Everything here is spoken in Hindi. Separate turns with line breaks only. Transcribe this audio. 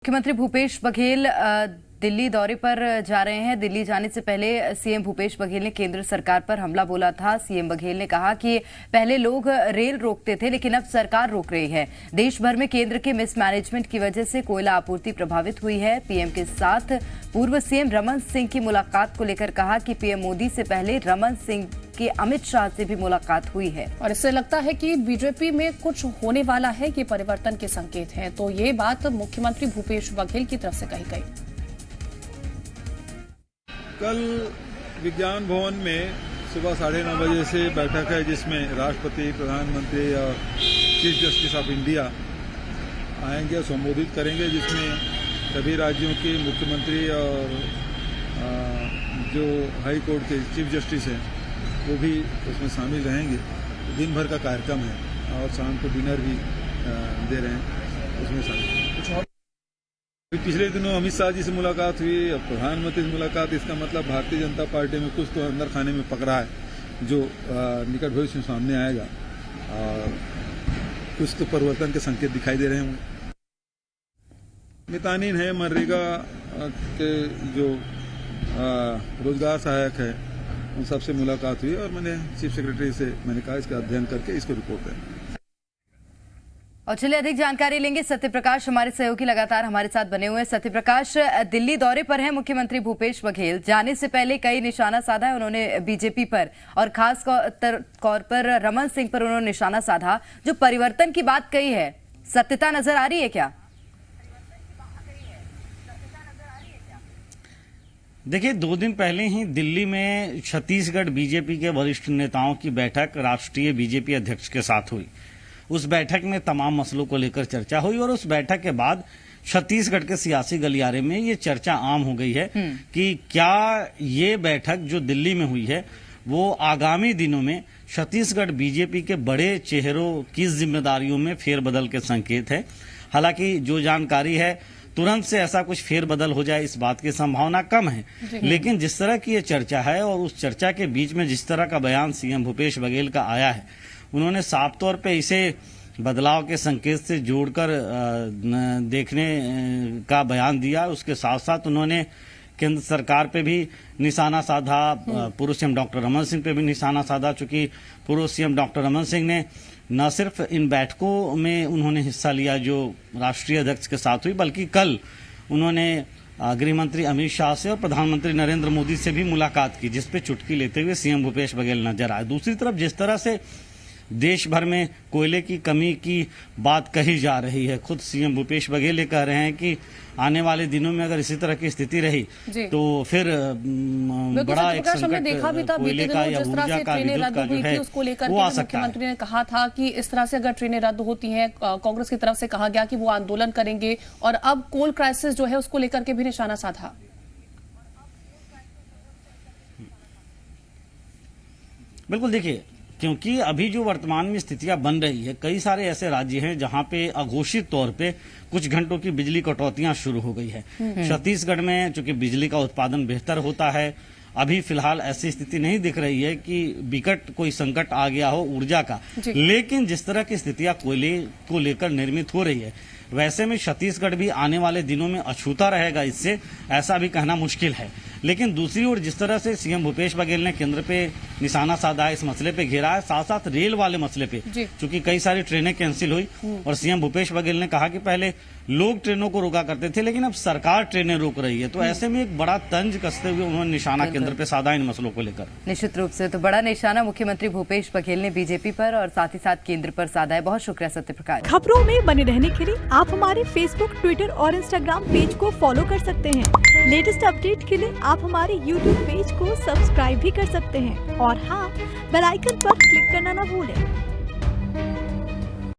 मुख्यमंत्री भूपेश बघेल दिल्ली दौरे पर जा रहे हैं। दिल्ली जाने से पहले सीएम भूपेश बघेल ने केंद्र सरकार पर हमला बोला था। सीएम बघेल ने कहा कि पहले लोग रेल रोकते थे, लेकिन अब सरकार रोक रही है। देश भर में केंद्र के मिसमैनेजमेंट की वजह से कोयला आपूर्ति प्रभावित हुई है। पीएम के साथ पूर्व सीएम रमन सिंह की मुलाकात को लेकर कहा कि पीएम मोदी से पहले रमन सिंह की अमित शाह से भी मुलाकात हुई है
और इससे लगता है कि बीजेपी में कुछ होने वाला है, ये परिवर्तन के संकेत हैं। तो ये बात मुख्यमंत्री भूपेश बघेल की तरफ से कही गई।
कल विज्ञान भवन में सुबह 9:30 बजे से बैठक है, जिसमें राष्ट्रपति, प्रधानमंत्री और चीफ जस्टिस ऑफ इंडिया आएंगे और संबोधित करेंगे, जिसमें सभी राज्यों के मुख्यमंत्री और जो हाई कोर्ट के चीफ जस्टिस हैं वो भी उसमें शामिल रहेंगे। दिन भर का कार्यक्रम है और शाम को डिनर भी दे रहे हैं, उसमें शामिल। कुछ और पिछले दिनों अमित शाह जी से मुलाकात हुई और प्रधानमंत्री से मुलाकात। इसका मतलब भारतीय जनता पार्टी में कुछ तो अंदर खाने में पक रहा है, जो निकट भविष्य में सामने आएगा और कुछ तो परिवर्तन के संकेत दिखाई दे रहे हैं। मितानिन है, मनरेगा के जो रोजगार सहायक है, उन सबसे मुलाकात हुई और मैंने चीफ सेक्रेटरी से कहा इसका अध्ययन करके इसको रिपोर्ट दें।
और चलिए अधिक जानकारी लेंगे। सत्यप्रकाश हमारे सहयोगी लगातार हमारे साथ बने हुए हैं। सत्यप्रकाश, दिल्ली दौरे पर हैं मुख्यमंत्री भूपेश बघेल। जाने से पहले कई निशाना साधा है उन्होंने बीजेपी पर, और खास तौर पर रमन सिंह पर उन्होंने निशाना साधा। जो परिवर्तन की बात कही है, सत्यता नजर आ रही है क्या?
देखिए, 2 दिन पहले ही दिल्ली में छत्तीसगढ़ बीजेपी के वरिष्ठ नेताओं की बैठक राष्ट्रीय बीजेपी अध्यक्ष के साथ हुई। उस बैठक में तमाम मसलों को लेकर चर्चा हुई और उस बैठक के बाद छत्तीसगढ़ के सियासी गलियारे में ये चर्चा आम हो गई है कि क्या ये बैठक जो दिल्ली में हुई है वो आगामी दिनों में छत्तीसगढ़ बीजेपी के बड़े चेहरों की जिम्मेदारियों में फेरबदल के संकेत है। हालांकि जो जानकारी है, तुरंत से ऐसा कुछ फेरबदल हो जाए इस बात की संभावना कम है, लेकिन जिस तरह की ये चर्चा है और उस चर्चा के बीच में जिस तरह का बयान सीएम भूपेश बघेल का आया है, उन्होंने साफ तौर पे इसे बदलाव के संकेत से जोड़कर देखने का बयान दिया। उसके साथ साथ उन्होंने केंद्र सरकार पे भी निशाना साधा, पूर्व सीएम डॉक्टर रमन सिंह पे भी निशाना साधा। चूंकि पूर्व सीएम डॉक्टर रमन सिंह ने न सिर्फ इन बैठकों में उन्होंने हिस्सा लिया जो राष्ट्रीय अध्यक्ष के साथ हुई, बल्कि कल उन्होंने गृह मंत्री अमित शाह से और प्रधानमंत्री नरेंद्र मोदी से भी मुलाकात की, जिसपे चुटकी लेते हुए सीएम भूपेश बघेल नजर आए। दूसरी तरफ जिस तरह से देश भर में कोयले की कमी की बात कही जा रही है, खुद सीएम भूपेश बघेल ये कह रहे हैं कि आने वाले दिनों में अगर इसी तरह की स्थिति रही तो फिर बड़ा एक संकट कोयले का या ऊर्जा का, विद्युत का जो है वो आ सकता है।
मुख्यमंत्री ने कहा था कि इस तरह से अगर ट्रेनें रद्द होती हैं, कांग्रेस की तरफ से कहा गया कि वो आंदोलन करेंगे, और अब कोल क्राइसिस जो है उसको लेकर के भी निशाना साधा।
बिल्कुल, देखिए, क्योंकि अभी जो वर्तमान में स्थितियां बन रही है, कई सारे ऐसे राज्य हैं जहां पे अघोषित तौर पे कुछ घंटों की बिजली कटौतियां शुरू हो गई है। छत्तीसगढ़ में चूंकि बिजली का उत्पादन बेहतर होता है, अभी फिलहाल ऐसी स्थिति नहीं दिख रही है कि विकट कोई संकट आ गया हो ऊर्जा का, लेकिन जिस तरह की स्थितियां कोयले को लेकर निर्मित हो रही है, वैसे में छत्तीसगढ़ भी आने वाले दिनों में अछूता रहेगा, इससे ऐसा भी कहना मुश्किल है। लेकिन दूसरी ओर जिस तरह से सीएम भूपेश बघेल ने केंद्र पे निशाना साधा है, इस मसले पे घेरा है, साथ साथ रेल वाले मसले पे, क्योंकि कई सारी ट्रेनें कैंसिल हुई और सीएम भूपेश बघेल ने कहा कि पहले लोग ट्रेनों को रोका करते थे, लेकिन अब सरकार ट्रेनें रोक रही है। तो ऐसे में एक बड़ा तंज कसते हुए उन्होंने निशाना केंद्र पे साधा इन मसलों को लेकर।
निश्चित रूप से तो बड़ा निशाना मुख्यमंत्री भूपेश बघेल ने बीजेपी पर और साथ ही साथ केंद्र पर साधा है। बहुत शुक्रिया सत्यप्रकाश।
खबरों में बने रहने के लिए आप हमारे फेसबुक, ट्विटर और इंस्टाग्राम पेज को फॉलो कर सकते हैं। लेटेस्ट अपडेट के लिए आप हमारे यूट्यूब पेज को सब्सक्राइब भी कर सकते हैं और हाँ, बेल आइकन पर क्लिक करना न भूलें।